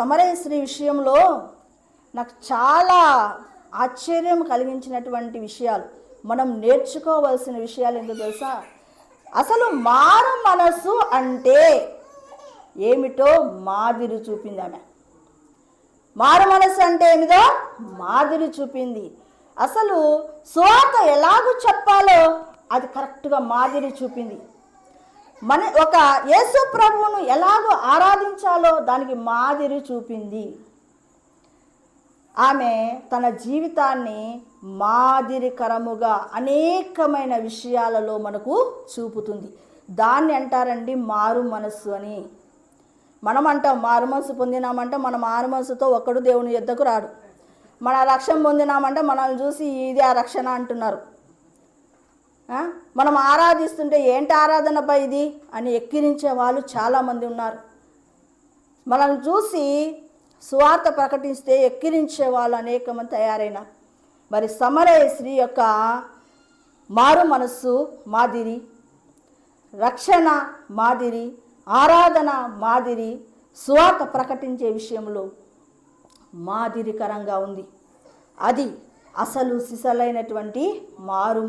సమరయశ్రీ విషయంలో నాకు చాలా ఆశ్చర్యం కలిగించినటువంటి విషయాలు, మనం నేర్చుకోవాల్సిన విషయాలు ఏంటో తెలుసా? అసలు మారు మనసు అంటే ఏమిటో మాదిరి చూపింది ఆమె. మారు మనసు అంటే ఏమిటో మాదిరి చూపింది. అసలు సువార్త ఎలాగూ చెప్పాలో అది కరెక్ట్గా మాదిరి చూపింది. ఒక యేసు ప్రభువును ఎలాగో ఆరాధించాలో దానికి మాదిరి చూపింది. ఆమె తన జీవితాన్ని మాదిరికరముగా అనేకమైన విషయాలలో మనకు చూపుతుంది. దాన్ని అంటారండి మారు మనస్సు అని. మనం అంటాం మారు మనసు పొందినామంటే మన మారు మనసుతో ఒక్కడు దేవుని యొద్దకు రాడు. మన రక్షణ పొందినామంటే మనల్ని చూసి ఇది ఆ రక్షణ అంటున్నారు. మనం ఆరాధిస్తుంటే ఏంటి ఆరాధనపై ఇది అని ఎక్కిరించే వాళ్ళు చాలామంది ఉన్నారు. మనల్ని చూసి సువార్త ప్రకటిస్తే ఎక్కిరించే వాళ్ళు అనేక మంది తయారైనారు. మరి సమరయశ్రీ యొక్క మారు మనస్సు మాదిరి, రక్షణ మాదిరి, ఆరాధన మాదిరి, సువార్త ప్రకటించే విషయంలో మాదిరికరంగా ఉంది. అది అసలు సిసలైనటువంటి మారు